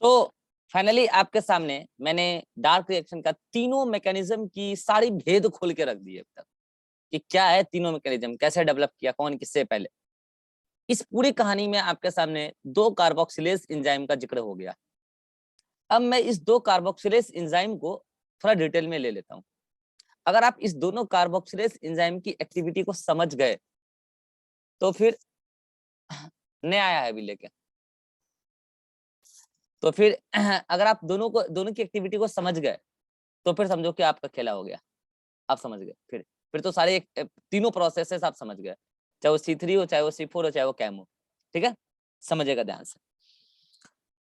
तो फाइनली आपके सामने मैंने डार्क रिएक्शन का तीनों मैकेनिज्म की सारी भेद खोल के रख दी अब तक कि क्या है तीनों मैकेनिज्म, कैसे डेवलप किया, कौन किससे पहले। इस पूरी कहानी में आपके सामने दो कार्बोक्सिलेज एंजाइम का जिक्र हो गया। अब मैं इस दो कार्बोक्सिलेज एंजाइम को थोड़ा डिटेल में ले लेता हूं। अगर आप इस दोनों कार्बोक्सिलेज एंजाइम की एक्टिविटी को समझ गए तो फिर नया आया है अभी लेके, तो फिर अगर आप दोनों की एक्टिविटी को समझ गए तो फिर समझो कि आपका खेला हो गया। आप समझ गए, फिर तो सारे तीनों प्रोसेसेस आप समझ गए, चाहे वो C3 हो, चाहे वो C4 हो, चाहे वो कैम हो। ठीक है, समझिएगा ध्यान से।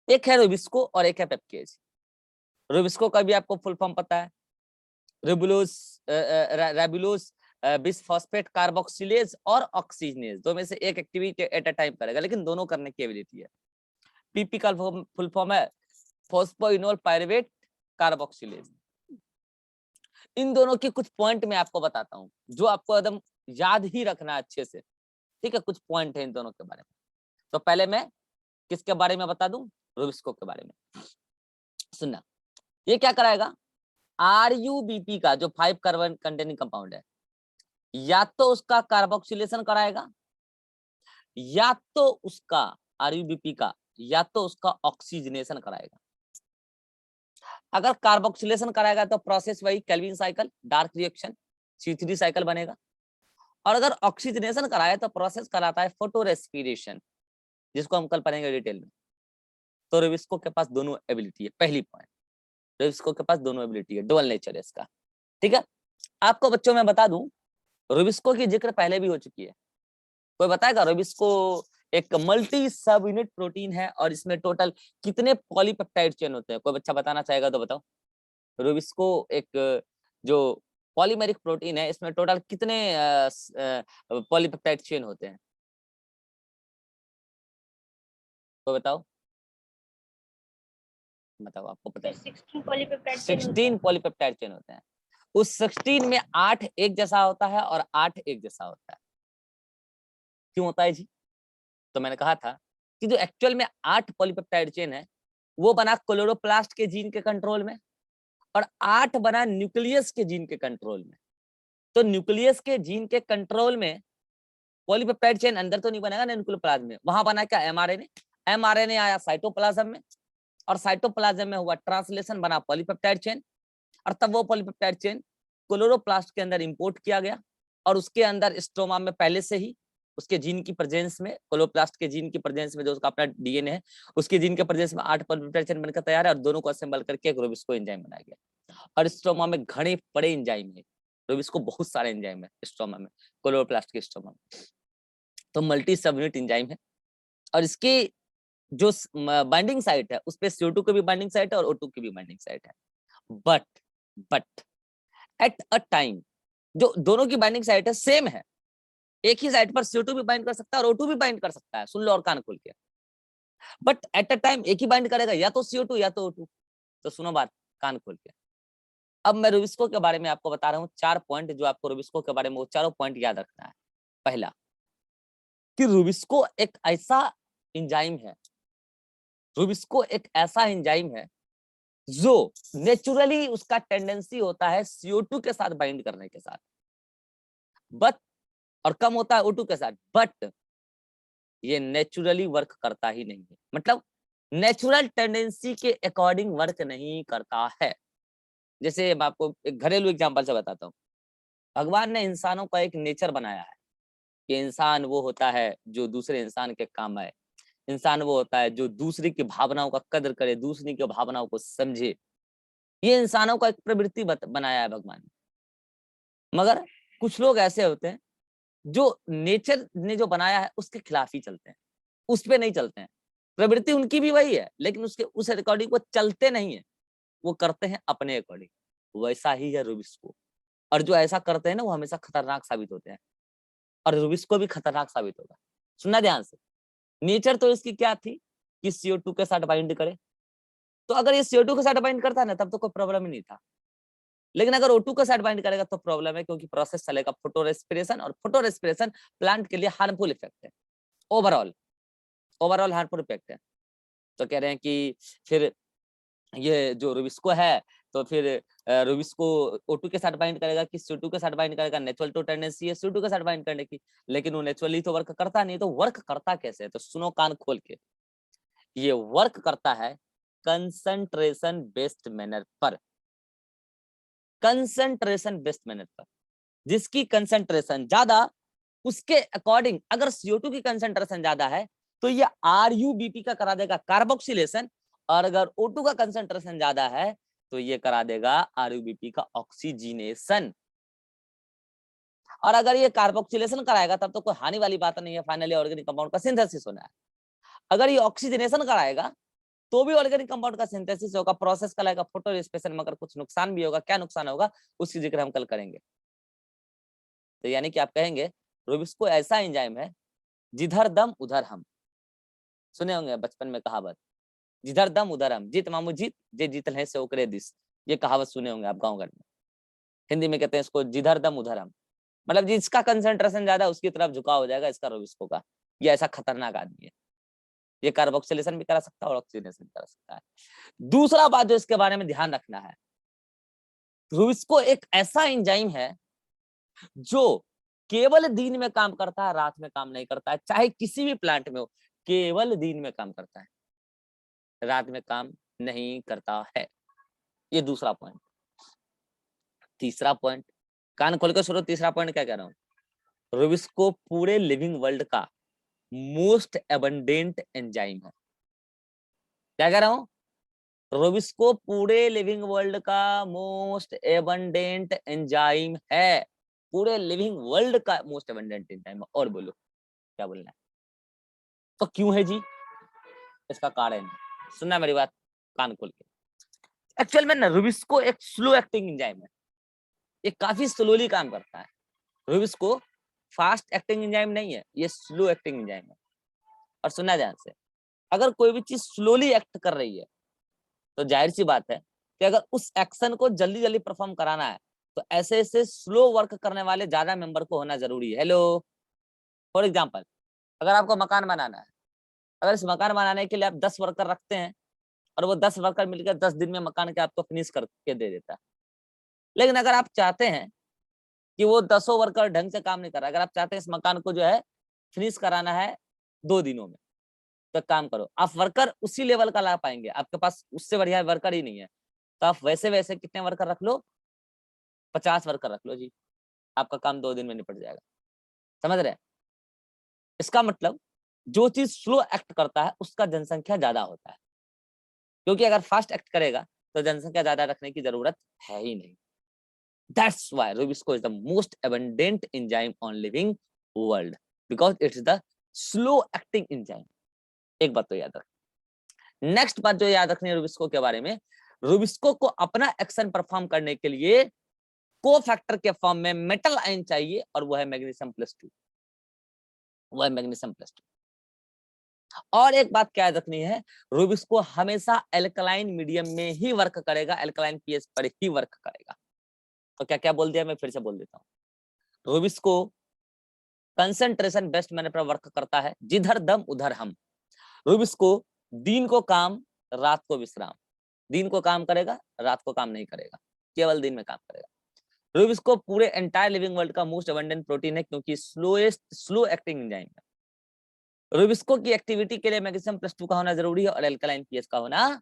एक है रोबिस्को और एक है पेप्केज। रोबिस्को का भी आपको फुल फॉर्म पता है, रेबुलोज बिसफॉस्फेट कार्बोक्सिलेज और ऑक्सीजनेज, दो में से एक एक्टिविटी एट अ टाइम करेगा, लेकिन दोनों करने की एबिलिटी है। पीपी का फुल फॉर्म है फॉस्फोइनोल पायरुवेट कार्बोक्सिलेज। इन दोनों के कुछ पॉइंट मैं आपको बताता हूँ जो आपको एकदम याद ही रखना है अच्छे से। ठीक है, कुछ पॉइंट है इन दोनों के बारे में। तो पहले मैं किसके बारे में बता दूं, रोबिस्को के बारे में। सुनना, ये क्या कराएगा, RUBP का जो 5 कार्बन कंटेनिंग कंपाउंड है, या तो उसका कार्बोक्सिलेशन कराएगा, या तो उसका RUBP का, या तो उसका ऑक्सीजनेशन कराएगा। अगर कार्बोक्सिलेशन कराएगा तो प्रोसेस वही Calvin cycle, dark reaction, C3 cycle बनेगा। और अगर ऑक्सीजनेशन कराए तो प्रोसेस कराता है फोटो रेस्पिरेशन, जिसको हम कल पढ़ेंगे डिटेल में। तो रोबिस्को के पास दोनों एबिलिटी है। पहली पॉइंट, रोबिस्को के पास दोनों एबिलिटी है, डुअल नेचर है इसका। ठीक है, आपको बच्चों में बता दूं, रोबिस्को की जिक्र पहले भी हो चुकी है। कोई बताएगा रोबिस्को एक मल्टी सब यूनिट प्रोटीन है और इसमें टोटल कितने पॉलीपेप्टाइड चेन होते हैं? कोई बच्चा बताना चाहेगा तो बताओ। रोबिस्को एक जो पॉलीमेरिक प्रोटीन है, इसमें टोटल कितने पॉलीपेप्टाइड चेन होते हैं? तो बताओ, आपको पता है? 16 पॉलीपेप्टाइड चेन 16 पॉलीपेप्टाइड चेन होते हैं। उस 16 में 8 एक जैसा होता है और 8 एक जैसा होता है। क्यों होता है जी? तो मैंने कहा था कि जो एक्चुअल में 8 पॉलीपेप्टाइड चेन है वो बना क्लोरोप्लास्ट के जीन के कंट्रोल में, और 8 बना न्यूक्लियस के जीन के कंट्रोल में। तो न्यूक्लियस के जीन के कंट्रोल में पॉलीपेप्टाइड चेन अंदर तो नहीं बनेगा ना न्यूक्लियोप्लाज्म में, वहां बना क्या, एमआरएनए। एमआरएनए आया साइटोप्लाज्म में, और साइटोप्लाज्म में हुआ ट्रांसलेशन, बना पॉलीपेप्टाइड चेन। और तब वो पॉलीपेप्टाइड चेन क्लोरोप्लास्ट के अंदर इंपोर्ट किया गया, और उसके अंदर स्ट्रोमा में पहले से ही उसके जीन की प्रेजेंस में, क्लोरोप्लास्ट के जीन की प्रेजेंस में, जो उसका अपना डीएनए है, उसके जीन के प्रेजेंस में 8 पॉलीपेप्टाइड चेन बनकर तैयार है, और दोनों को असेंबल करके एक रोबिस्को एंजाइम बनाया गया। और स्ट्रोमा में घने बड़े एंजाइम है, रोबिस्को बहुत सारे एंजाइम है स्ट्रोमा में, क्लोरोप्लास्ट के स्ट्रोमा में। तो मल्टी सब यूनिट एंजाइम है, और इसके जो बाइंडिंग साइट है उस पे CO2 की भी बाइंडिंग साइट है और O2 की भी बाइंडिंग साइट है। बट एट अ टाइम जो दोनों की बाइंडिंग साइट है सेम है, एक ही साइट पर CO2 भी बाइंड कर सकता है और O2 भी बाइंड कर सकता है। सुन लो और कान खोल के, बट एट अ टाइम एक ही बाइंड करेगा, या तो CO2 या तो O2। तो सुनो बात कान खोल के। अब मैं रोबिस्को के बारे में आपको बता रहा हूँ 4 पॉइंट, जो आपको रोबिस्को के बारे में वो चारों पॉइंट याद रखना है। पहला कि रोबिस्को एक ऐसा एंजाइम है, रोबिस्को एक ऐसा एंजाइम है जो नेचुरली उसका टेंडेंसी होता है CO2 के साथ बाइंड करने के साथ, बट और कम होता है O2 के साथ, बट ये नेचुरली वर्क करता ही नहीं है। मतलब नेचुरल टेंडेंसी के अकॉर्डिंग वर्क नहीं करता है। जैसे मैं आपको एक घरेलू एग्जांपल से बताता हूँ। भगवान ने इंसानों का एक नेचर बनाया है कि इंसान वो होता है जो दूसरे इंसान के काम आए, इंसान वो होता है जो दूसरे की भावनाओं का कदर करे, दूसरे की भावनाओं को समझे। ये इंसानों का एक प्रवृत्ति बनाया है भगवान ने। मगर कुछ लोग ऐसे होते हैं जो नेचर ने जो बनाया है उसके खिलाफ ही चलते हैं, उस पे नहीं चलते हैं। प्रवृत्ति उनकी भी वही है, लेकिन उसके उस अकॉर्डिंग वो चलते नहीं है, वो करते हैं अपने अकॉर्डिंग। वैसा ही है रोबिस्को, और जो ऐसा करते हैं ना वो हमेशा खतरनाक साबित होते हैं, और रोबिस्को भी खतरनाक साबित होगा। सुनना ध्यान से। नेचर तो इसकी क्या थी कि CO2 के साथ बाइंड करे, तो अगर ये CO2 के साथ बाइंड करता है ना तब तो कोई प्रॉब्लम ही नहीं था। लेकिन अगर O2 के साथ बाइंड करेगा तो प्रॉब्लम है, क्योंकि प्रोसेस चलेगा फोटो रेस्पिरेशन, और फोटो रेस्पिरेशन प्लांट के लिए हार्मफुल इफेक्ट है। ओवरऑल हार्मफुल इफेक्ट है। तो कह रहे हैं कि फिर ये जो रुबिस्को है तो फिर रुबिस्को O2 के साथ बाइंड करेगा कि CO2 के साथ बाइंड करेगा, नेचुरल टू टेंडेंसी है CO2 के साथ बाइंड करने की, लेकिन वो नेचुरली तो वर्क करता नहीं, तो वर्क करता कैसे? तो सुनो कान खोल के, ये वर्क करता है कंसंट्रेशन बेस्ड मैनर पर, कंसंट्रेशन बेस्ड मैनर पर। जिसकी कंसंट्रेशन ज्यादा उसके अकॉर्डिंग, अगर CO2 की कंसंट्रेशन ज्यादा है तो ये RuBP का करा देगा कार्बोक्सिलेशन, और अगर O2 का कंसंट्रेशन ज्यादा है तो ये करा देगा RuBP का ऑक्सीजनेशन। और अगर ये कार्बोक्सिलेशन कराएगा तब तो कोई हानि वाली बात नहीं है, फाइनली ऑर्गेनिक कंपाउंड का सिंथेसिस होना है। अगर ये ऑक्सीजनेशन कराएगा तो भी ऑर्गेनिक कंपाउंड का सिंथेसिस होगा, प्रोसेस कराएगा फोटो रेस्पिरेशन, मगर कुछ नुकसान भी होगा। क्या नुकसान होगा उसकी जिक्र हम कल करेंगे। तो यानी कि आप कहेंगे रुबिस्को ऐसा एंजाइम है जिधर दम उधर हम, सुने होंगे बचपन में कहावत, जिधर दम उधर हम, जीत मामू जीत जे जीतल है से ओकरे दिस, ये कहावत सुने होंगे आप गांव घर में। हिंदी में कहते हैं इसको जिधर दम उधर हम, मतलब जिसका कंसंट्रेशन ज्यादा उसकी तरफ झुकाव हो जाएगा इसका रुबिस्को का। ये ऐसा खतरनाक आदमी है, ये कार्बोक्सिलेशन भी करा सकता है और ऑक्सीजनेशन भी करा सकता है। दूसरा बात जो इसके बारे में ध्यान रखना है, रुबिस्को एक ऐसा एंजाइम है जो केवल दिन में काम करता है, रात में काम नहीं करता है, चाहे किसी भी प्लांट में हो, केवल दिन में काम करता है, रात में काम नहीं करता है। ये दूसरा पॉइंट। तीसरा पॉइंट, कान खोल कर सुनो, तीसरा पॉइंट क्या कह रहा हूँ, रुबिस्को पूरे लिविंग वर्ल्ड का मोस्ट एबंडेंट एंजाइम है। क्या कह रहा हूँ, रुबिस्को पूरे लिविंग वर्ल्ड का मोस्ट एबंडेंट एंजाइम है, पूरे लिविंग वर्ल्ड का मोस्ट एबंडेंट एंजाइम। और बोलो क्या बोलना है? तो क्यों है जी? इसका कारण है, सुनना मेरी बात कान खोल के। एक्चुअल में ना रुबिस्को एक स्लो एक्टिंग एंजाइम है, ये काफी स्लोली काम करता है। रुबिस्को फास्ट एक्टिंग एंजाइम नहीं है, ये स्लो एक्टिंग एंजाइम है। और सुनना ध्यान से, अगर कोई भी चीज स्लोली एक्ट कर रही है तो जाहिर सी बात है कि अगर उस एक्शन को जल्दी जल्दी परफॉर्म कराना है तो ऐसे ऐसे स्लो वर्क करने वाले ज्यादा मेंबर को होना जरूरी है। हेलो, फॉर एग्जाम्पल, अगर आपको मकान बनाना है, अगर इस मकान बनाने के लिए आप 10 वर्कर रखते हैं और वो 10 वर्कर मिलकर 10 दिन में मकान के आपको फिनिश करके दे देता है, लेकिन अगर आप चाहते हैं कि वो 10 वर्कर ढंग से काम नहीं कर रहा, अगर आप चाहते हैं इस मकान को जो है फिनिश कराना है 2 दिनों में, तो काम करो, आप वर्कर उसी लेवल का ला पाएंगे, आपके पास उससे बढ़िया वर्कर ही नहीं है, तो आप वैसे वैसे कितने वर्कर रख लो, 50 वर्कर रख लो जी, आपका काम 2 दिन में निपट जाएगा। समझ रहे हैं? इसका मतलब जो चीज स्लो एक्ट करता है उसका जनसंख्या ज्यादा होता है, क्योंकि अगर फास्ट एक्ट करेगा तो जनसंख्या ज्यादा रखने की जरूरत है ही नहीं। That's why Rubisco is the most abundant enzyme on living world because it's the slow acting enzyme. एक बात तो याद रख। नेक्स्ट बात जो याद रखनी है रुबिस्को के बारे में, रुबिस्को को अपना एक्शन परफॉर्म करने के लिए को फैक्टर के फॉर्म में मेटल आयन चाहिए, और वो है मैग्नीशियम +2, वो है मैग्नीशियम +2। और एक बात क्या याद रखनी है, रुबिस्को हमेशा एल्कलाइन मीडियम में ही वर्क करेगा, एल्कलाइन पीएच पर ही वर्क करेगा। तो क्या क्या बोल दिया, मैं फिर से बोल देता हूँ। रुबिस्को कंसंट्रेशन बेस्ड मैनर पर वर्क करता है, जिधर दम उधर हम। रुबिस्को दिन को काम रात को विश्राम, दिन को काम करेगा रात को काम नहीं करेगा, केवल दिन में काम करेगा। रुबिस्को पूरे एंटायर लिविंग वर्ल्ड का मोस्ट अबंडेंट प्रोटीन है, क्योंकि स्लो एक्टिंग एंजाइम है। रुबिस्को की एक्टिविटी के लिए मैग्नीशियम +2 का होना जरूरी है और एल्कलाइन पीएच का होना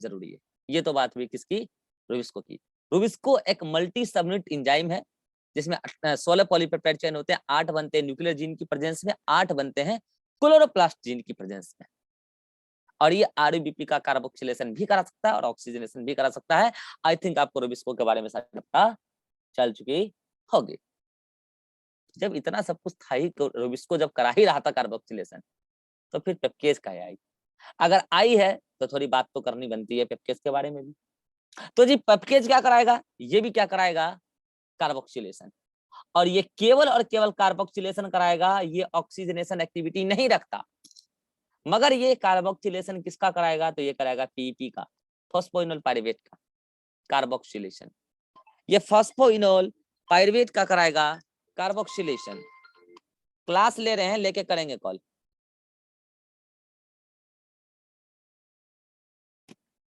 जरूरी है। ये तो बात हुई किसकी, रुबिस्को की। रुबिस्को एक मल्टी सबयूनिट एंजाइम है जिसमें 16 पॉलीपेप्टाइड चेन होते हैं, 8 बनते हैं न्यूक्लियर जीन की प्रेजेंस में, 8 बनते हैं क्लोरोप्लास्ट जीन की प्रेजेंस में। और ये RuBP का कार्बोक्सिलेशन भी करा सकता है और ऑक्सीजनेशन भी करा सकता है। आई थिंक आपको रुबिस्को के बारे में सारी पता चल चुकी होगी। जब इतना सब कुछ था ही, रुबिस्को जब करा ही रहा था कार्बोक्सिलेशन, तो फिर पेप्केज का आई, अगर आई है तो थोड़ी बात तो करनी बनती है पेप्केज के बारे में भी। तो जी पेप्केज क्या कराएगा, ये भी क्या कराएगा, कार्बोक्सिलेशन। और ये केवल और केवल कार्बोक्सिलेशन कराएगा, ये ऑक्सीजनेशन एक्टिविटी नहीं रखता। मगर ये कार्बोक्सिलेशन किसका कराएगा, तो ये कराएगा पीपी का, फॉस्फोइनोल पाइरुवेट का कार्बोक्सिलेशन। ये फॉस्फोइनोल पाइरुवेट का कराएगा कार्बोक्सिलेशन। क्लास ले रहे हैं, लेके करेंगे कॉल।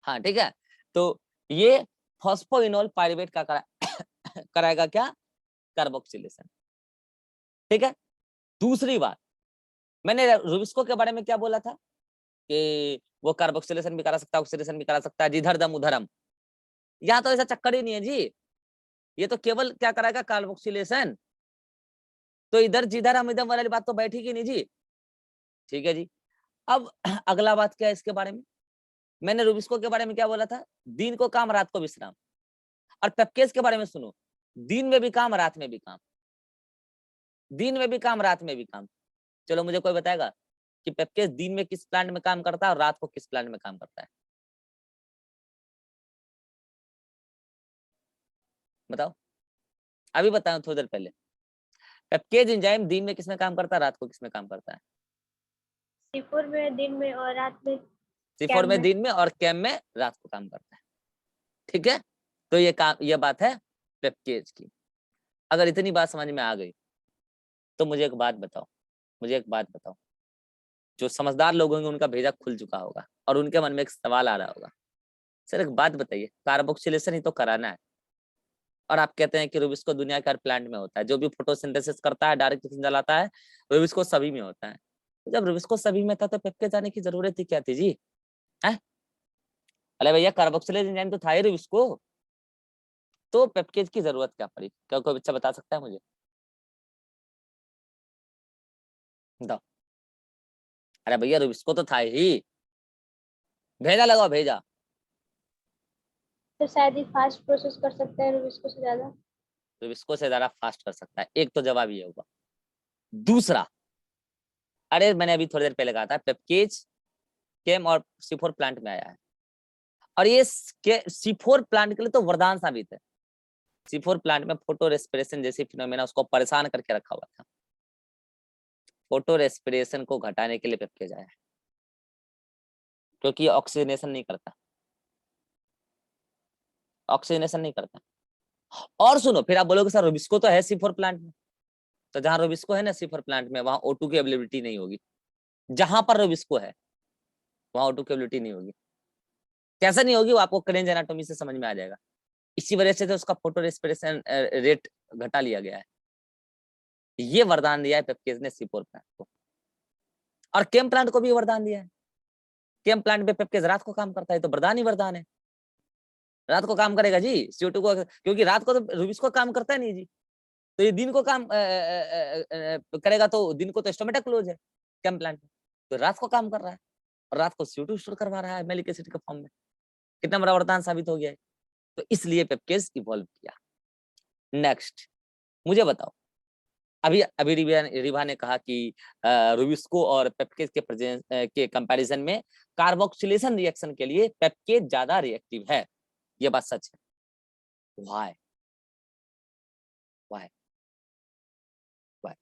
हाँ ठीक है, तो ये फॉस्फोइनोल पाइरुवेट का कराएगा क्या, कार्बोक्सिलेशन। ठीक है, दूसरी बात, मैंने रुबिस्को के बारे में क्या बोला था कि वो कार्बोक्सिलेशन भी करा सकता है, ऑक्सीडेशन भी करा सकता है, जिधर दम उधर हम। यहाँ तो ऐसा चक्कर ही नहीं है जी, ये तो केवल क्या कराएगा, कार्बोक्सिलेशन। तो इधर जिधर हम इधर वाली बात तो बैठेगी नहीं जी। ठीक है जी, अब अगला बात क्या है इसके बारे में, मैंने रुबिस्को के बारे में क्या बोला था, दिन को काम रात को विश्राम। और पेप्केज के बारे में सुनो, दिन में भी काम रात में भी काम, दिन में भी काम रात में भी काम। चलो मुझे कोई बताएगा कि पेप्केज दिन में किस प्लांट में काम करता है और रात को किस प्लांट में काम करता है, बताओ, अभी बताओ थोड़ी देर पहले। पेप्केज एंजाइम दिन में किसमें काम करता है, रात को किसमें काम करता है, C4 में दिन में और रात में C4 में दिन में और कैम में रात को काम करता है। ठीक है, तो ये बात है पेप्केज की। अगर इतनी बात समझ में आ गई तो मुझे एक बात बताओ, जो समझदार लोग होंगे उनका भेजा खुल चुका होगा और उनके मन में एक सवाल आ रहा होगा, सर एक बात बताइए, कार्बोक्सिलेशन ही तो कराना है और आप कहते हैं कि रुबिस्को दुनिया के हर प्लांट में होता है, जो भी फोटोसिंथेसिस करता है, डायरेक्ट ऑक्सीजन जलाता है, रुबिस्को सभी में होता है। तो जब रुबिस्को सभी में था तो पेप्केज जाने की जरूरत ही क्या थी जी, है? अरे भैया कार्बोक्सिलेज एंजाइम तो था ही रुबिस्को, तो पेप्केज की जरूरत क्या पड़ी, क्या कोई बच्चा बता सकता है मुझे, बताओ। अरे भैया रुबिस्को तो था ही, भेजा लगाओ भेजा। तो शायद ही फास्ट प्रोसेस कर सकता है रुबिस्को से ज्यादा। रुबिस्को से ज्यादा फास्ट कर सकता है, एक तो जवाब ये होगा। दूसरा, अरे मैंने अभी थोड़ी देर पहले कहा था पेप्केज केम और C4 प्लांट में आया है, और ये C4 प्लांट के लिए तो वरदान साबित है। C4 प्लांट में फोटो रेस्पिरेशन जैसी फिनोमेना उसको परेशान करके रखा हुआ था, फोटो रेस्पिरेशन को घटाने के लिए पेप्केज आया है, क्योंकि ऑक्सीजनेशन नहीं करता, ऑक्सीजनेशन नहीं करता। और सुनो, फिर आप बोलोगे सर रुबिस्को तो है C4 प्लांट में, तो जहां रुबिस्को है ना C4 प्लांट में, वहां O2 की अवेलेबिलिटी नहीं होगी। जहां पर रुबिस्को है वहां O2 की अवेलेबिलिटी नहीं होगी। कैसे नहीं होगी, वो आपको करेंज एनाटॉमी से समझ में आ जाएगा। इसी वजह से तो उसका फोटो रेस्पिरेशन रेट घटा लिया गया है। ये वरदान दिया है पेप्केज ने C4 प्लांट को, और केम प्लांट को भी वरदान दिया है। केम प्लांट पे पेप्केज रात को काम करता है, तो वरदान ही वरदान है, रात को काम करेगा जी CO2 को, क्योंकि रात को तो रुबिस्को काम करता है नहीं जी, तो ये दिन को काम करेगा, तो दिन को तो स्टोमेटा क्लोज है केम प्लांट में, तो रात को काम कर रहा है और रात को CO2 स्टोर करवा रहा है मैलिक एसिड के फॉर्म में। कितना बड़ा वरदान साबित हो गया है, तो इसलिए पेप्केज इवॉल्व किया। नेक्स्ट मुझे बताओ, अभी अभी रिभा ने कहा कि रुबिस्को और पेप्केज के प्रेजेंस के कंपैरिजन में कार्बोक्सिलेशन रिएक्शन के लिए पेप्केज ज्यादा रिएक्टिव है, ये बात सच है। व्हाई व्हाई व्हाई,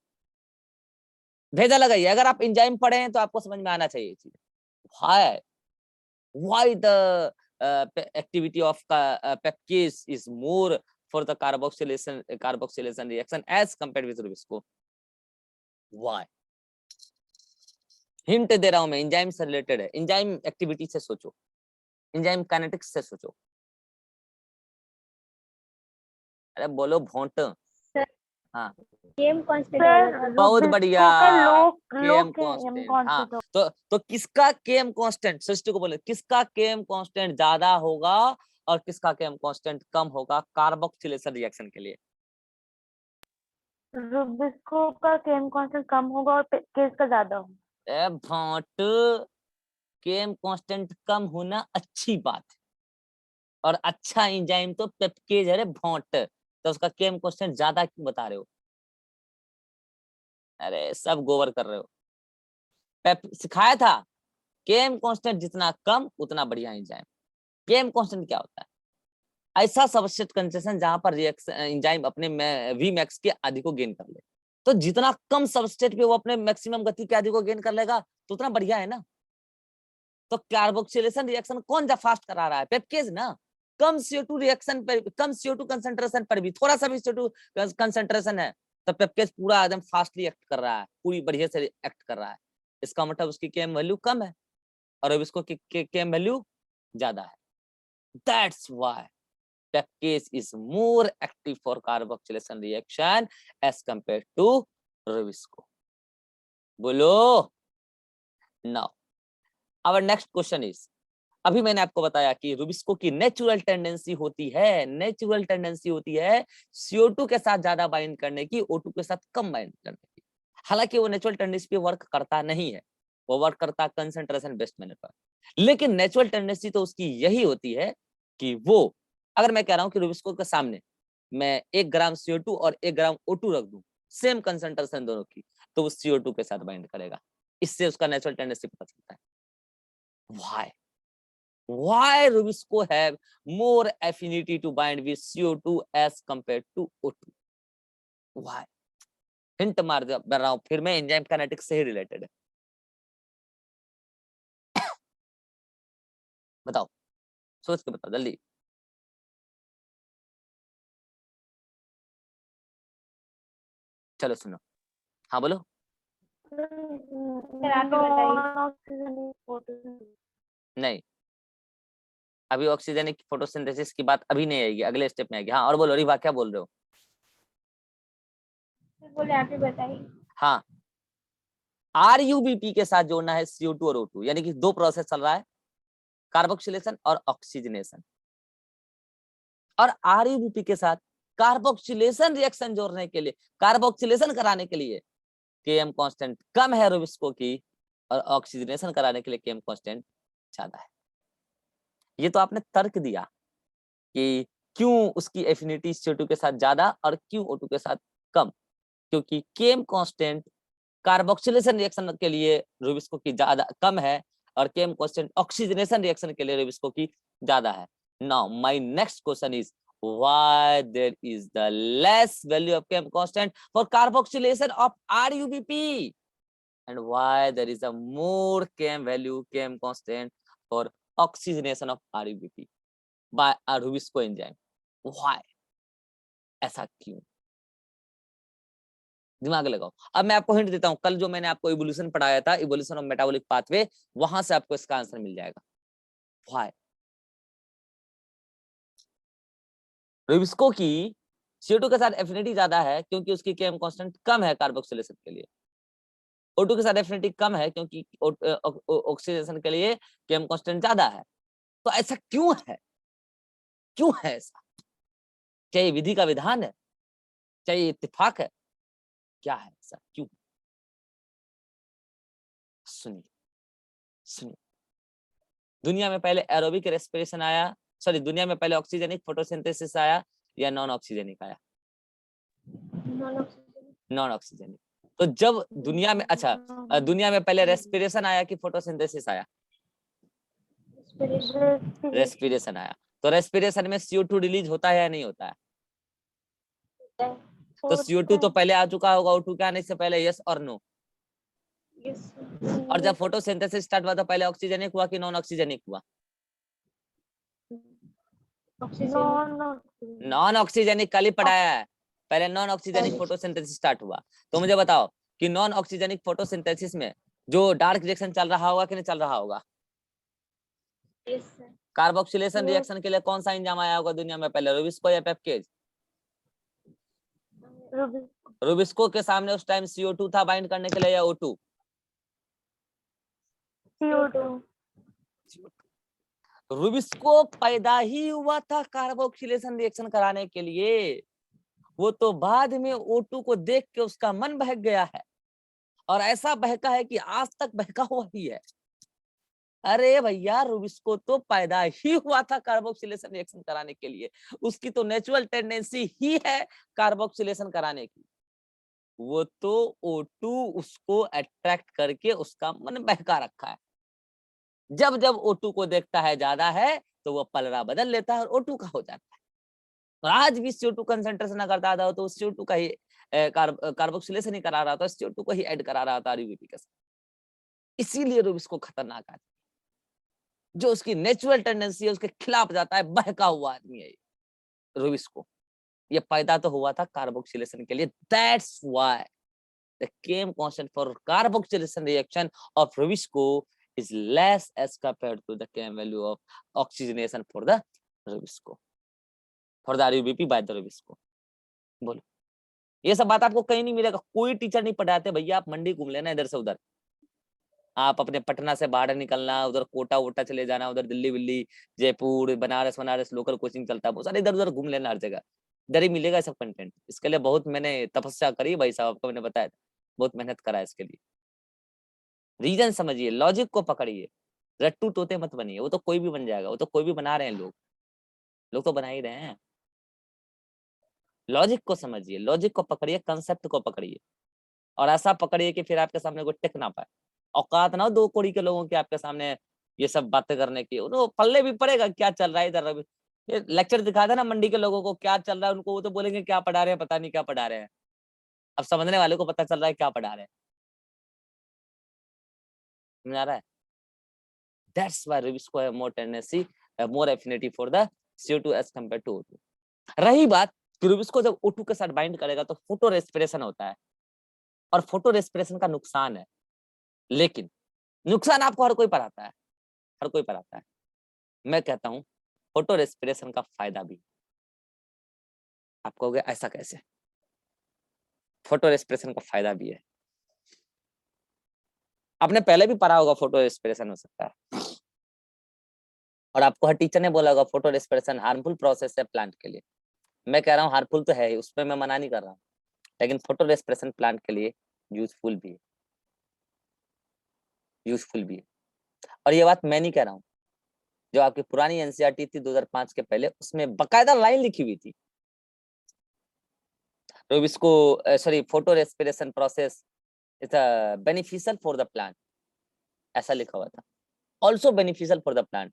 भेजा लगाइए, अगर आप एंजाइम पढ़े हैं तो आपको समझ में आना चाहिए चीज। Why why the activity of peptidase is more for the carboxylation reaction as compared with Rubisco. Why? Hint दे रहा हूं मैं, एंजाइम से रिलेटेड है, एंजाइम एक्टिविटी से सोचो, एंजाइम काइनेटिक्स से सोचो। अरे बोलो भोंट। हाँ केम कांस्टेंट बहुत बढ़िया, केम कांस्टेंट। हाँ कांस्टेंट तो किसका केम कांस्टेंट, सृष्टि को बोले किसका केम कांस्टेंट ज्यादा होगा और किसका केम कांस्टेंट कम होगा कार्बोक्सिलेशन रिएक्शन के लिए। रुबिस्को का केम कांस्टेंट कम होगा और पेप्केज का ज्यादा होगा। ए भोंट, केम कांस्टेंट कम होना अच्छी बात है, और अच्छा एंजाइम तो पेप्केज है रे भोंट, तो उसका केम कांस्टेंट ज्यादा क्यों बता रहे हो, अरे सब गोबर कर रहे हो। सिखाया था केम कांस्टेंट जितना कम उतना बढ़िया एंजाइम। केम कांस्टेंट क्या होता है, ऐसा सबस्ट्रेट कंसेंट्रेशन जहां पर रिएक्शन एंजाइम अपने वी मैक्स के आदि को गेन कर ले, तो जितना कम सबस्ट्रेट पे वो अपने मैक्सिमम गति के आदि को गेन कर लेगा तो उतना बढ़िया है ना। तो कार्बोक्सिलेशन रिएक्शन कौन जा फास्ट करा रहा है, पेप्केज ना। कम CO2 रिएक्शन पर, कम CO2 कंसंट्रेशन पर भी थोड़ा सा भी CO2 कंसंट्रेशन है तो पेप्केज पूरा एकदम फास्टली एक्ट कर रहा है, पूरी बढ़िया से एक्ट कर रहा है। इसका मतलब उसकी केम वैल्यू कम है और अब इसको केम वैल्यू ज्यादा है। That's why Pepcase is more active for carboxylation reaction as compared to Rubisco. बोलो. Now, our next question is, अभी मैंने आपको बताया कि रुबिस्को की नेचुरल टेंडेंसी होती है CO2 के साथ ज्यादा बाइंड करने की, O2 के साथ कम बाइंड करने की. हालांकि वो नेचुरल टेंडेंसी पे वर्क करता नहीं है, वो वर्क करता कंसंट्रेशन बेस्ड मैनर पर. लेकिन नेचुरल टेंडेंसी तो उसकी यही होती है कि वो, अगर मैं कह रहा हूं कि रुबिस्को के सामने मैं 1 ग्राम CO2 और 1 ग्राम O2 रख दूं, सेम कंसंट्रेशन दोनों की, तो वो CO2 के साथ बाइंड करेगा. इससे उसका नेचुरल टेंडेंसी पता चलता है. Why Rubisco have more affinity to bind with CO2 as compared to O2? Why? Hint मार रहा हूं फिर मैं, एंजाइम काइनेटिक्स से ही रिलेटेड है. बताओ, सोच के बताओ जल्दी. चलो सुनो. हाँ बोलो. नहीं, अभी ऑक्सीजनिक फोटोसिंथेसिस की बात अभी नहीं आएगी, अगले स्टेप में आएगी. हाँ और बोलो रिवा, क्या बोल रहे हो? बोले आप ही बताइए. हाँ, RUBP के साथ जोड़ना है CO2 और O2, यानी कि 2 प्रोसेस चल रहा है, कार्बोक्सिलेशन और ऑक्सीजनेशन. और RUBP के साथ कार्बोक्सिलेशन रिएक्शन जोड़ने के लिए, कार्बोक्सिलेशन कराने के लिए Km कांस्टेंट कम है रुबिस्को की, और ऑक्सीजनेशन कराने के लिए Km कांस्टेंट ज्यादा है. ये तो आपने तर्क दिया कि क्यों उसकी एफिनिटी CO2 के साथ ज्यादा और क्यों O2 के साथ कम, क्योंकि Km कांस्टेंट कार्बोक्सिलेशन रिएक्शन के लिए रुबिस्को की ज्यादा कम है, और Km कांस्टेंट ऑक्सीजनेशन रिएक्शन के लिए रुबिस्को की ज्यादा है. Now my next question is, why there is the less value of Km constant for carboxylation of RUBP, and why there is a more Km value Km constant for oxygenation of RUBP by a Rubisco enzyme? Why? ऐसा क्यों? दिमाग लगाओ. अब मैं आपको hint देता हूं, कल जो मैंने आपको इवोल्यूशन पढ़ाया था, इवोल्यूशन ऑफ मेटाबॉलिक पाथवे, वहां से आपको इसका आंसर मिल जाएगा. Why? रुबिस्को की CO2 के साथ एफिनिटी ज्यादा है क्योंकि उसकी Km कांस्टेंट कम है कार्बोक्सिलेशन के लिए. O2 के साथ एफिनिटी कम है क्योंकि ऑक्सीडेशन के लिए Km कांस्टेंट ज्यादा है. तो ऐसा क्यों है? क्यों है ऐसा? क्या ये विधि का विधान है? क्या ये इत्तेफाक है? क्या है ऐसा? क्यों? सुनिए सुनिए. दुनिया में पहले एरोबिक रेस्पिरेशन आया, सॉरी, दुनिया में पहले ऑक्सीजनिक फोटोसिंथेसिस आया या नॉन ऑक्सीजनिक आया? Non oxygenic. तो जब दुनिया में, अच्छा, दुनिया में पहले रेस्पिरेशन आया कि फोटोसिंथेसिस आया? रेस्पिरेशन आया. तो रेस्पिरेशन में CO2 रिलीज होता है या नहीं होता है? तो CO2 तो पहले आ चुका होगा O2 के आने से पहले, यस और नो? और जब फोटोसिंथेसिस स्टार्ट हुआ तो पहले ऑक्सीजनिक हुआ कि नॉन ऑक्सीजनिक हुआ? नॉन ऑक्सीजनिक कल ही पढ़ाया है. पहले नॉन ऑक्सीजनिक फोटोसिंथेसिस स्टार्ट हुआ. तो मुझे बताओ कि नॉन ऑक्सीजनिक फोटोसिंथेसिस में जो डार्क रिएक्शन चल रहा होगा कि नहीं चल रहा होगा? कार्बोक्सिलेशन रिएक्शन के लिए कौन सा एंजाइम आया होगा दुनिया में पहले, रुबिस्को या पेप्केज? रुबिस्को के सामने उस टाइम CO2 था बाइंड करने के लिए या O2? CO2. रुबिस्को पैदा ही हुआ था कार्बोक्सिलेशन रिएक्शन कराने के लिए. वो तो बाद में O2 को देख के उसका मन बहक गया है, और ऐसा बहका है कि आज तक बहका हुआ ही है. अरे भैया, रुबिस्को तो पैदा ही हुआ था कार्बोक्सिलेशन रिएक्शन कराने के लिए. उसकी तो नेचुरल टेंडेंसी ही है कार्बोक्सिलेशन कराने की. वो तो O2 उसको अट्रैक्ट करके उसका मन बहका रखा है. जब जब O2 को देखता है ज्यादा है तो वो पलड़ा बदल लेता है और O2 का हो जाता है. और आज भी CO2 कंसंट्रेशन अगर ज्यादा हो तो CO2 का ही कार्बोक्सिलेशन ही करा रहा था, CO2 को ही ऐड करा रहा था RUBP के साथ. इसीलिए रुबिस्को खतरनाक आदमी, जो उसकी नेचुरल टेंडेंसी है उसके खिलाफ जाता है, बहका हुआ आदमी है रुबिस्को. ये पैदा तो हुआ था कार्बोक्सिलेशन के लिए. That's why the Km constant for carboxylation reaction of Rubisco is less as compared to the Km value of oxygenation for the Rubisco for the RuBP by the Rubisco. बोलो, ये सब बात आपको कहीं नहीं मिलेगा, कोई टीचर नहीं पढ़ाते भैया। आप मंडी घूम लेना इधर से उधर, आप अपने पटना से बाहर निकलना, उधर कोटा वोटा चले जाना, उधर Delhi Willey Jaipur Banaras Banaras local coaching चलता है बहुत सारे, इधर उधर घूम लेना हर जगह, इधर ही मिलेगा सब कंटेंट। इसके लिए बहुत मैंने तपस्या करी भाई साहब, आपको मैंने बताया था, बहुत मेहनत करा है इसके लिए। रीजन समझिए, लॉजिक को पकड़िए, रट्टू तोते मत बनिए। वो तो कोई भी बन जाएगा, वो तो कोई भी बना रहे हैं लोग, लोग तो बना ही रहे हैं। लॉजिक को समझिए, लॉजिक को पकड़िए, कंसेप्ट को पकड़िए, और ऐसा पकड़िए कि फिर आपके सामने कोई टिक ना पाए। औकात ना हो 2 कौड़ी के लोगों के आपके सामने ये सब बातें करने की, उनको पल्ले भी पड़ेगा क्या चल रहा है इधर। अभी ये लेक्चर दिखा था ना मंडी के लोगों को क्या चल रहा है, उनको वो तो बोलेंगे क्या पढ़ा रहे हैं, पता नहीं क्या पढ़ा रहे हैं। अब समझने वाले को पता चल रहा है क्या पढ़ा रहे हैं, समझ आ रहा है। That's why rubisco have more tendency, more affinity for the CO2 as compare to O2। रही बात कि रुबिस्को जब O2 के साथ बाइंड करेगा तो फोटो रेस्पिरेशन होता है, और फोटो रेस्पिरेशन का नुकसान है। लेकिन नुकसान आपको हर कोई पढ़ाता है, हर कोई पढ़ाता है। मैं कहता हूं फोटो रेस्पिरेशन का फायदा भी। आप कहोगे ऐसा कैसे? फोटो रेस्पिरेशन का फायदा भी है। आपने पहले भी पढ़ा होगा फोटो रेस्पिरेशन हो सकता है, और आपको हर टीचर ने बोला होगा फोटो रेस्पिरेशन हार्मफुल प्रोसेस है प्लांट के लिए। मैं कह रहा हूँ हार्मफुल तो है ही, उसमें मैं मना नहीं कर रहा हूँ, लेकिन फोटो रेस्पिरेशन प्लांट के लिए यूजफुल भी है, यूजफुल भी है। और ये बात मैं नहीं कह रहा हूँ, जो आपकी पुरानी एनसीईआरटी थी 2005 के पहले, उसमें बकायदा लाइन लिखी हुई थी, Rubisco sorry photo respiration process is beneficial for the plant, ऐसा लिखा हुआ था। Also beneficial for the plant,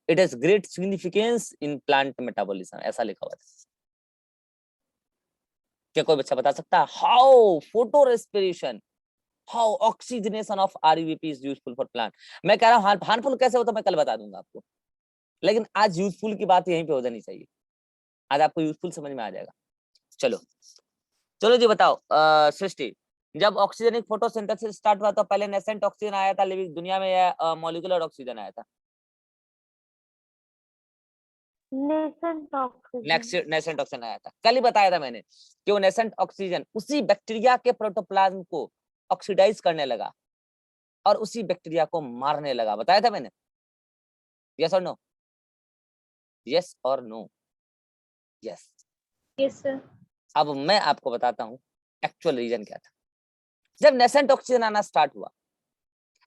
it has great significance in plant metabolism, ऐसा लिखा हुआ था। क्या कोई बच्चा बता सकता है how photo respiration, how oxygenation of RuBP is useful for plant? मैं कह रहा हूँ हार्मफुल कैसे होता है मैं कल बता दूंगा आपको, लेकिन आज यूजफुल की बात यहीं पे हो जानी चाहिए। आज आपको यूजफुल समझ में आ जाएगा। चलो चलो जी बताओ, सृष्टि, जब ऑक्सीजनिक फोटोसिंथेसिस स्टार्ट हुआ तो पहले नेसेंट ऑक्सीजन आया था लिविंग दुनिया में, या मॉलिक्यूलर ऑक्सीजन आया था? Nascent oxygen. नेसेंट ऑक्सीजन आया था। कल ही बताया था मैंने कि वो नेसेंट ऑक्सीजन उसी बैक्टीरिया के प्रोटोप्लाज्म को ऑक्सीडाइज करने लगा और उसी बैक्टीरिया को मारने लगा, बताया था मैंने। यस और नो? यस और नो? यस। Yes sir. अब मैं आपको बताता हूँ एक्चुअल रीजन क्या था। जब नेसेंट ऑक्सीजन आना स्टार्ट हुआ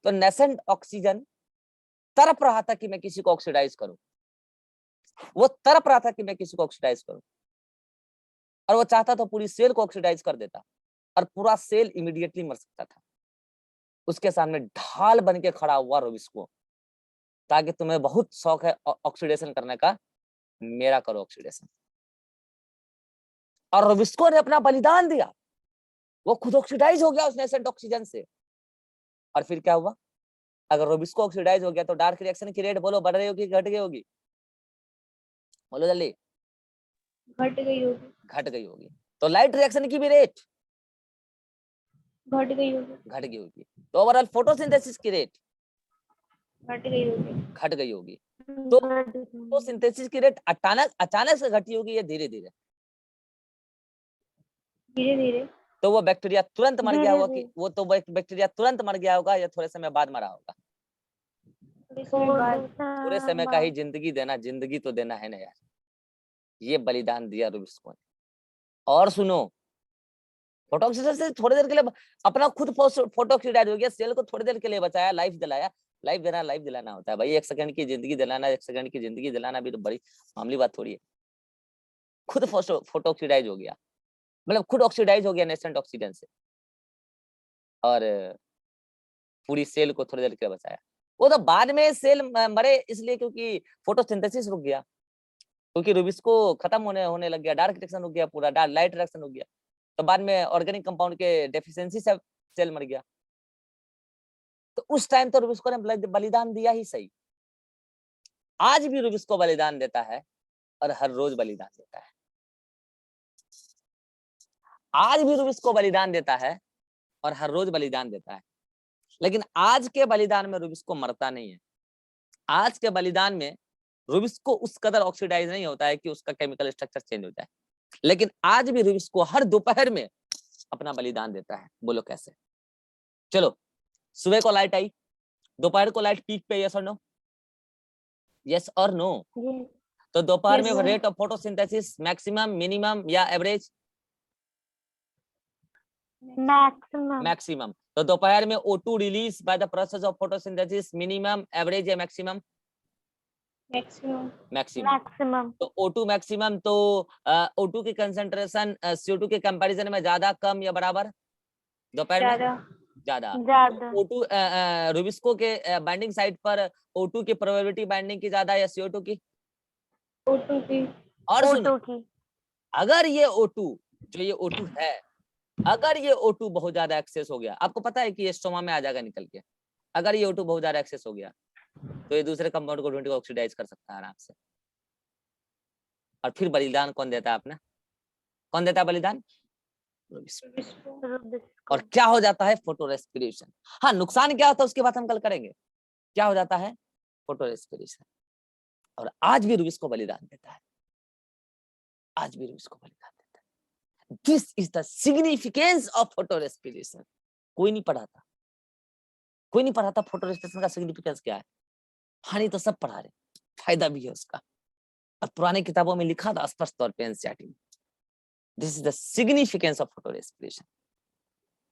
तो नेसेंट ऑक्सीजन तड़प रहा था कि मैं किसी को ऑक्सीडाइज करूं, वो तड़प रहा था कि मैं किसी को ऑक्सीडाइज करूं, और वो चाहता था पूरी सेल को ऑक्सीडाइज कर देता, और पूरा सेल इमीडिएटली मर सकता था। उसके सामने ढाल बन के खड़ा हुआ रुबिस्को, ताकि तुम्हें बहुत शौक है ऑक्सीडेशन करने का, मेरा करो ऑक्सीडेशन। और रुबिस्को ने अपना बलिदान दिया, वो खुद ऑक्सीडाइज हो गया उस नेसेंट ऑक्सीजन से। और फिर क्या हुआ? अगर रुबिस्को ऑक्सीडाइज हो गया तो डार्क रिएक्शन की रेट बोलो बढ़ रही होगी घट गई होगी? बोलो जल्दी। घट गई होगी। घट गई होगी। तो लाइट रिएक्शन की भी रेट घट गई होगी। घट गई होगी। तो ओवरऑल फोटोसिंथेसिस की रेट घट गई होगी। घट गई होगी। तो फोटोसिंथेसिस की रेट अचानक से घटी होगी या धीरे धीरे? धीरे धीरे। तो वो बैक्टीरिया तुरंत मर गया धीरे होगा कि वो तो बैक्टीरिया तुरंत मर गया होगा या थोड़े समय बाद मरा होगा? थोड़े समय का ही जिंदगी देना, जिंदगी तो देना है ना यार। ये बलिदान दिया रुबिस्को ने। और सुनो, फोटो ऑक्सीजन से थोड़ी देर के लिए अपना खुद फोटो ऑक्सीडाइज हो गया, सेल को थोड़ी देर के लिए बचाया, लाइफ दिलाया। लाइफ देना लाइफ दिलाना होता है भाई, 1 सेकंड की जिंदगी दिलाना, 1 सेकंड की जिंदगी दिलाना भी तो बड़ी मामूली बात थोड़ी है। खुद फोटो ऑक्सीडाइज हो गया, मतलब खुद ऑक्सीडाइज हो गया नेसेंट ऑक्सीजन से, और पूरी सेल को थोड़ी देर के लिए बचाया। वो तो बाद में सेल मरे इसलिए क्योंकि फोटोसिंथेसिस रुक गया, क्योंकि रुबिस्को खत्म होने लग गया, डार्क रिएक्शन रुक गया, पूरा लाइट रिएक्शन हो गया, तो बाद में ऑर्गेनिक कंपाउंड के डेफिशिएंसी से सेल मर गया। तो उस टाइम तो रुबिस्को ने बलिदान दिया ही सही। आज भी रुबिस्को बलिदान देता है और हर रोज बलिदान देता है। आज भी रुबिस्को बलिदान देता है और हर रोज बलिदान देता है। लेकिन आज के बलिदान में रुबिस्को मरता नहीं है। आज के बलिदान में रूबिस्को उस कदर ऑक्सीडाइज नहीं होता है कि उसका केमिकल स्ट्रक्चर चेंज हो जाए, लेकिन आज भी रूबिस्को हर दोपहर में अपना बलिदान देता है। बोलो कैसे? चलो, सुबह को लाइट आई, दोपहर को लाइट पीक पे, यस और नो? यस और नो? जी तो दोपहर में Yes, sir. Rate of photosynthesis maximum, minimum या एवरेज? Maximum maximum. तो दोपहर में O2 release by the process of photosynthesis minimum, average या मैक्सिमम? Maximum maximum. मैक्सिमम तो O2 मैक्सिमम, तो O2 की कंसंट्रेशन CO2 के कंपैरिजन में ज्यादा, कम या बराबर? दोपहर में ज्यादा ज्यादा। ज्यादा O2 रूबिस्को के बाइंडिंग साइट पर O2 की प्रोबेबिलिटी बाइंडिंग की ज्यादा या CO2 की? O2 की और सुनिए, O2 की अगर ये O2 जो ये O2 है, अगर ये O2 बहुत ज्यादा एक्सेस हो गया, आपको पता है कि ये स्टोमा में आ जाएगा निकल के, अगर ये O2 बहुत ज्यादा एक्सेस हो गया तो ये दूसरे कंपाउंड को ढूंढ के ऑक्सीडाइज कर सकता है आराम से। और फिर बलिदान कौन देता है अपना? कौन देता है बलिदान? रूबिस्को रूबिस्को और क्या हो जाता है? Photo respiration. हाँ, नुकसान क्या होता है उसकी बात हम कल करेंगे। क्या हो जाता है? Photo respiration. और आज भी रूबिस्को बलिदान देता है, आज भी रूबिस्को बलिदान देता है। This is the significance of photo respiration. कोई नहीं पढ़ाता, कोई नहीं पढ़ाता फोटो रेस्पिरेशन का सिग्निफिकेंस क्या है। हानि तो सब पढ़ा रहे, फायदा भी है उसका, और पुरानी किताबों में लिखा था स्पष्ट तौर पे एनसीईआरटी में। This is the significance of photo respiration.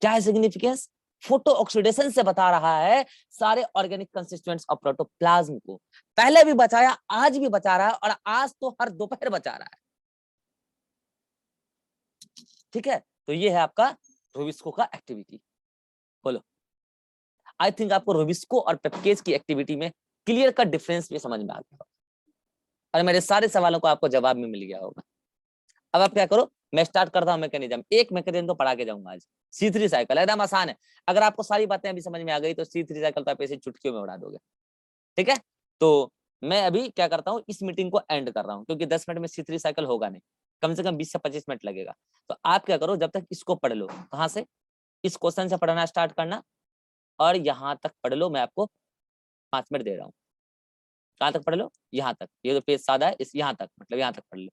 क्या है सिग्निफिकेंस? फोटो ऑक्सीडेशन से बता रहा है सारे ऑर्गेनिक कंस्टिट्यूएंट्स ऑफ प्रोटोप्लाज्म को। पहले भी बचाया, आज भी बचा रहा है, और आज तो हर दोपहर बचा रहा है। ठीक है, तो ये है आपका रूबिस्को का एक्टिविटी। बोलो, आई थिंक आपको रूबिस्को और पेप्केज की एक्टिविटी में क्लियर कट डिफरेंस भी समझ में आ गया, और मेरे सारे सवालों का आपको जवाब में मिल गया होगा। अब आप क्या करो, मैं स्टार्ट करता हूँ मैकेनिज्म। एक मैकेनिज्म तो पढ़ा के जाऊंगा आज। C3 साइकिल एकदम आसान है। अगर आपको सारी बातें अभी समझ में आ गई तो C3 साइकिल तो आप ऐसे चुटकियों में उड़ा दोगे। ठीक है, तो मैं अभी क्या करता हूँ, इस मीटिंग को एंड कर रहा हूँ, क्योंकि 10 मिनट में C3 साइकिल होगा नहीं, कम से कम 20 से 25 मिनट लगेगा। तो आप क्या करो, जब तक इसको पढ़ लो, कहाँ से? इस क्वेश्चन से पढ़ना स्टार्ट करना, और यहाँ तक पढ़ लो। मैं आपको 5 मिनट दे रहा हूँ। कहाँ तक पढ़ लो? यहाँ तक। ये जो पेज सादा है, इस यहाँ तक, मतलब यहाँ तक पढ़ लो।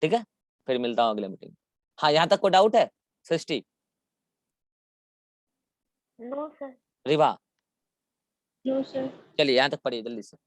ठीक है, फिर मिलता हूँ अगले मीटिंग। हाँ, यहाँ तक कोई डाउट है? सृष्टि, no sir Riva, no sir चलिए यहाँ तक पढ़िए जल्दी से।